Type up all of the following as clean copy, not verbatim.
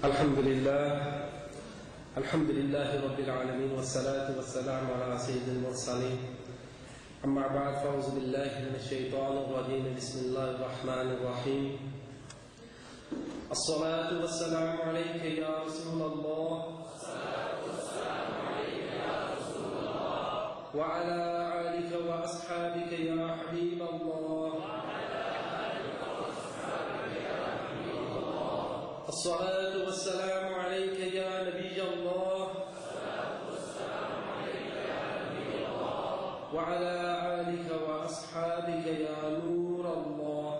Alhamdulillah, Alhamdulillahi Rabbil Alameen, wa salatu wa salamu ala Sayyidil Mursaleen. Amma ba'd, fa'uzu billahi minash shaitanir rajeem, bismillahir rahmanir rahim. As-salatu wa salamu alayka ya Rasulallah, wa ala alika wa ashabika ya Habiballah. الصلاة والسلام عليك يا نبي الله وعلى آلك وأصحابك يا نور الله.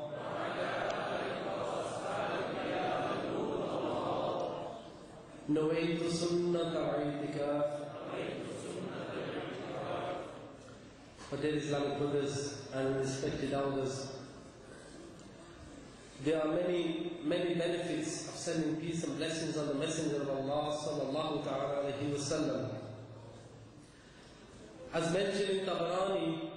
نويت سنة الاعتكاف. For dear Islamic brothers and respected elders, there are many benefits of sending peace and blessings on the Messenger of Allah sallallahu ta'ala alayhi wa sallam. As mentioned in Tabarani,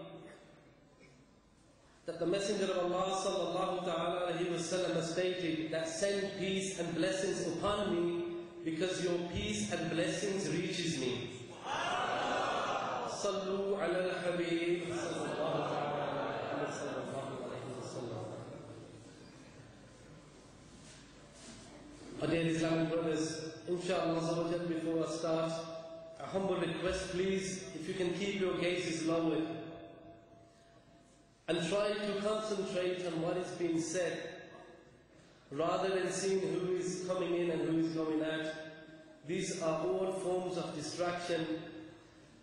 that the Messenger of Allah sallallahu ta'ala alayhi wa sallam has stated that send peace and blessings upon me because your peace and blessings reaches me. Sallu ala al-Habib sallallahu ta'ala alayhi wa sallam. Dear Islamic brothers, inshallah, before I start, a humble request, please, if you can keep your gazes lowered and try to concentrate on what is being said, rather than seeing who is coming in and who is going out. These are all forms of distraction,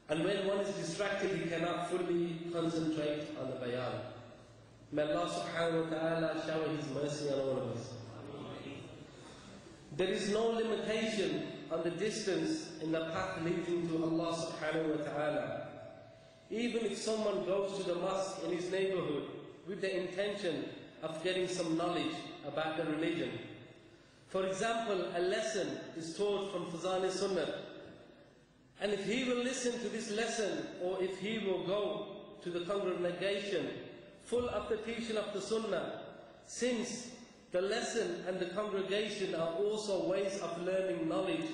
and when one is distracted, he cannot fully concentrate on the bayan. May Allah subhanahu wa ta'ala shower His mercy on all of us. There is no limitation on the distance in the path leading to Allah subhanahu wa ta'ala. Even if someone goes to the mosque in his neighborhood with the intention of getting some knowledge about the religion. For example, a lesson is taught from faizan-e-Sunnat. And if he will listen to this lesson, or if he will go to the congregation full of the teaching of the Sunnah, since the lesson and the congregation are also ways of learning knowledge.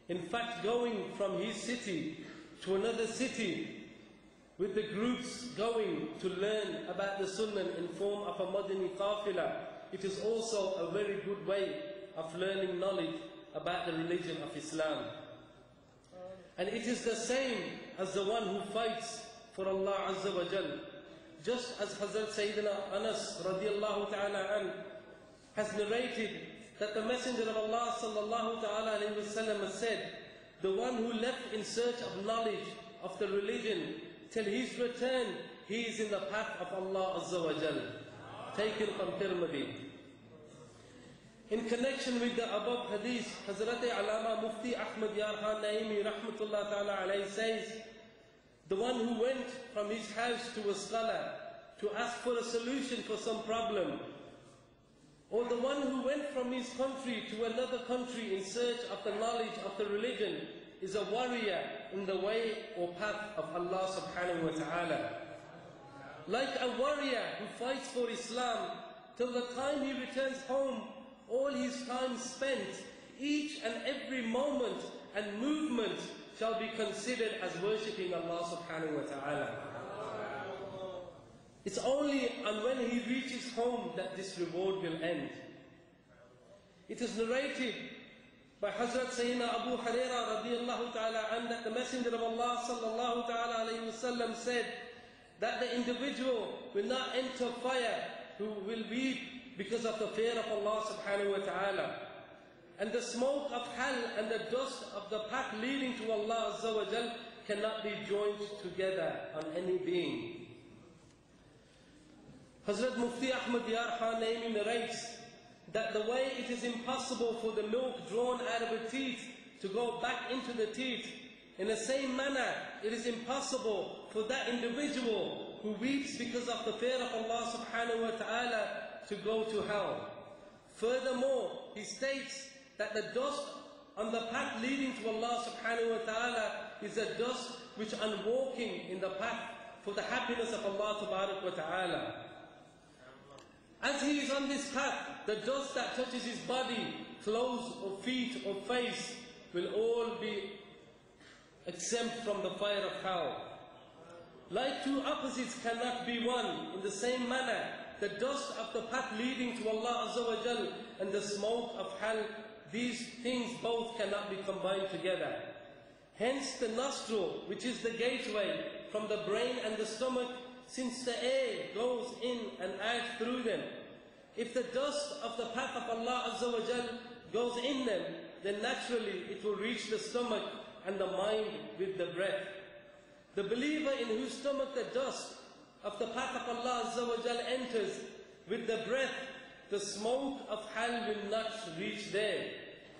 In fact, going from his city to another city with the groups going to learn about the Sunnah in form of a Madani qafila, it is also a very good way of learning knowledge about the religion of Islam. And it is the same as the one who fights for Allah Azza wa Jal. Just as Hazrat Sayyidina Anas radiallahu ta'ala anhu has narrated that the Messenger of Allah sallallahu ta'ala alayhi wa sallam has said, the one who left in search of knowledge of the religion till his return, he is in the path of Allah Azza wa Jal. Taken from Tirmidhi. In connection with the above hadith, Hazrat Allama Mufti Ahmad Yar Khan Naimi rahmatullah ta'ala alayhi says, the one who went from his house to a scholar to ask for a solution for some problem, or the one who went from his country to another country in search of the knowledge of the religion, is a warrior in the way or path of Allah subhanahu wa ta'ala. Like a warrior who fights for Islam till the time he returns home, all his time spent, each and every moment and movement shall be considered as worshipping Allah subhanahu wa ta'ala. It's only on when he reaches home that this reward will end. It is narrated by Hazrat Sayyidina Abu Hurairah radiyallahu ta'ala an that the Messenger of Allah sallallahu ta'ala alayhi wa sallam said that the individual will not enter fire who will weep because of the fear of Allah subhanahu wa ta'ala. And the smoke of hell and the dust of the path leading to Allah Azza wa Jal cannot be joined together on any being. Hazrat Mufti Ahmad Yar Khan Naimi narrates that the way it is impossible for the milk drawn out of the teeth to go back into the teeth, in the same manner it is impossible for that individual who weeps because of the fear of Allah subhanahu wa ta'ala to go to hell. Furthermore, he states that the dust on the path leading to Allah subhanahu wa ta'ala is a dust which on walking in the path for the happiness of Allah wa ta'ala. As he is on this path, the dust that touches his body, clothes or feet or face will all be exempt from the fire of hell. Like two opposites cannot be one, in the same manner, the dust of the path leading to Allah Azza wa Jal and the smoke of hell, these things both cannot be combined together. Hence the nostril, which is the gateway from the brain and the stomach, since the air goes in and out through them. If the dust of the path of Allah Azza wa Jal goes in them, then naturally it will reach the stomach and the mind with the breath. The believer in whose stomach the dust of the path of Allah Azza wa Jal enters with the breath, the smoke of hell will not reach there.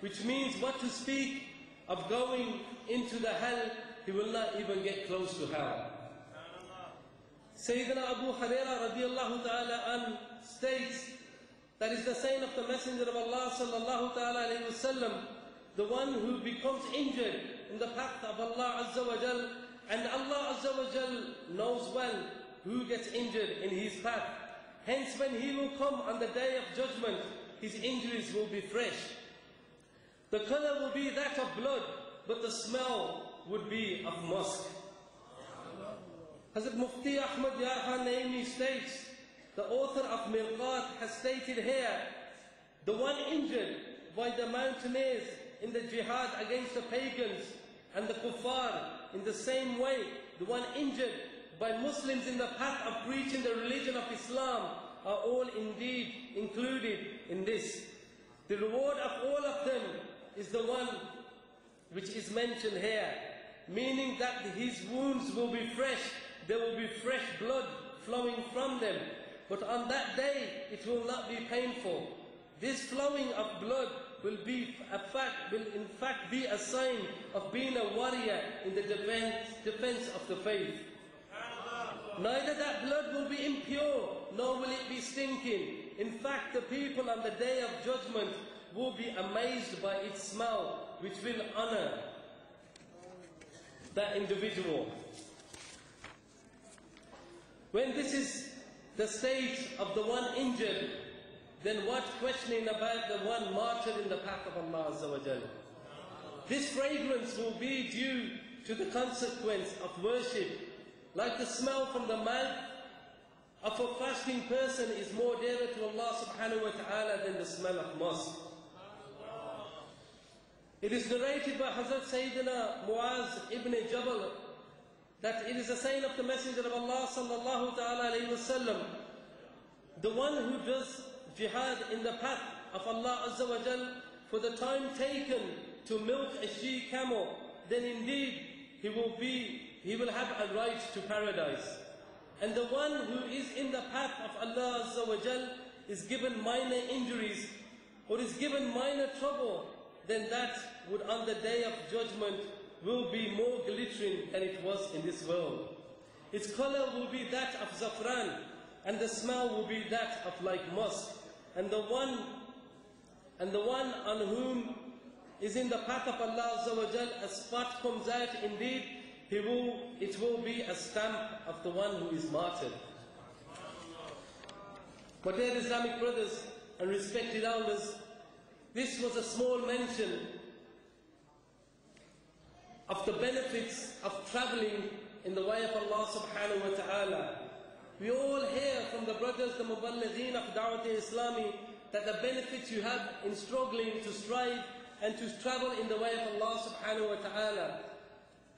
Which means what to speak of going into the hell, he will not even get close to hell. Sayyidina Abu Hurairah radiallahu ta'ala an states, that is the saying of the Messenger of Allah sallallahu ta'ala alayhi wasallam, the one who becomes injured in the path of Allah Azza wa Jal, and Allah Azza wa Jal knows well who gets injured in his path. Hence when he will come on the day of judgment, his injuries will be fresh. The color will be that of blood, but the smell would be of musk. Hazrat Mufti Ahmad Yar Khan Naimi states, the author of Mirqat has stated here, the one injured by the mountaineers in the jihad against the pagans and the kuffar, in the same way, the one injured by Muslims in the path of preaching the religion of Islam are all indeed included in this. The reward of all of them is the one which is mentioned here, meaning that his wounds will be fresh, there will be fresh blood flowing from them, but on that day it will not be painful. This flowing of blood will in fact be a sign of being a warrior in the defense of the faith. Neither that blood will be impure, nor will it be stinking. In fact, the people on the day of judgment will be amazed by its smell, which will honor that individual. When this is the state of the one injured, then what questioning about the one martyred in the path of Allah Azza wa Jal? This fragrance will be due to the consequence of worship. Like the smell from the mouth of a fasting person is more dearer to Allah subhanahu wa ta'ala than the smell of musk. It is narrated by Hazrat Sayyidina Muaz ibn Jabal that it is a saying of the Messenger of Allah sallallahu ta'ala alayhi wa sallam, the one who does jihad in the path of Allah Azza wa Jal for the time taken to milk a she-camel, then indeed he will have a right to paradise. And the one who is in the path of Allah Azza wa Jal is given minor injuries or is given minor trouble, then that would on the day of judgment will be more glittering than it was in this world. Its color will be that of zafran, and the smell will be that of like musk. And the one on whom is in the path of Allah Azza wa Jal, a spot comes out, indeed, it will be a stamp of the one who is martyred. But dear Islamic brothers and respected elders, this was a small mention of the benefits of traveling in the way of Allah subhanahu wa ta'ala. We all hear from the brothers, the muballighin of Dawat-E-Islami, that the benefits you have in struggling to strive and to travel in the way of Allah subhanahu wa ta'ala.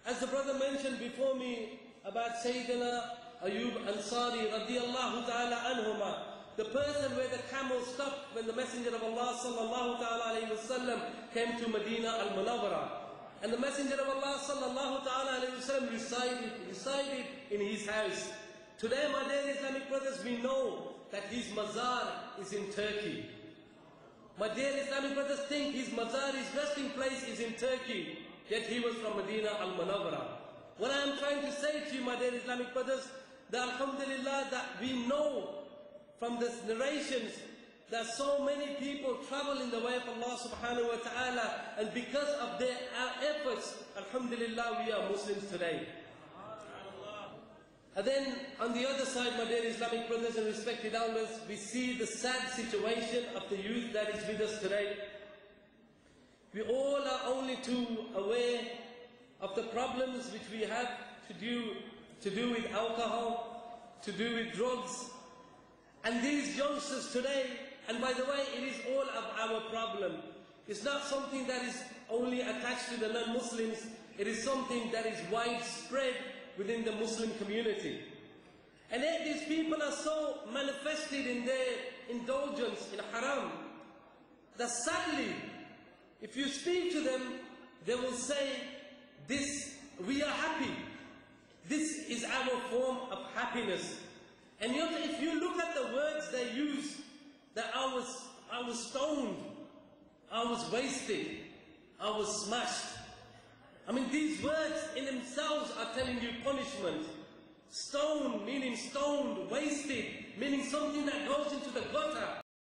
As the brother mentioned before me about Sayyidina Ayub Ansari radiyallahu ta'ala anhuma, the person where the camel stopped when the Messenger of Allah sallallahu ta'ala alayhi wa sallam came to Medina al-Munawwara. And the Messenger of Allah sallallahu ta'ala alayhi wa sallam resided in his house. Today, my dear Islamic brothers, we know that his mazar is in Turkey. My dear Islamic brothers think his mazar, his resting place is in Turkey, yet he was from Medina al-Munawwara. What I am trying to say to you, my dear Islamic brothers, that alhamdulillah, that we know from the narrations that so many people travel in the way of Allah subhanahu wa ta'ala, and because of their efforts, alhamdulillah, we are Muslims today. And then on the other side, my dear Islamic brothers and respected elders, we see the sad situation of the youth that is with us today. We all are only too aware of the problems which we have to do with alcohol, to do with drugs. And these youngsters today, and by the way, it is all of our problem. It's not something that is only attached to the non-Muslims, it is something that is widespread within the Muslim community. And yet these people are so manifested in their indulgence in haram, that sadly, if you speak to them, they will say, we are happy. This is our form of happiness. And yet if you look at the words they use, that I was stoned, I was wasted, I was smashed. I mean, these words in themselves are telling you punishment. Stone meaning stoned, wasted meaning something that goes into the gutter.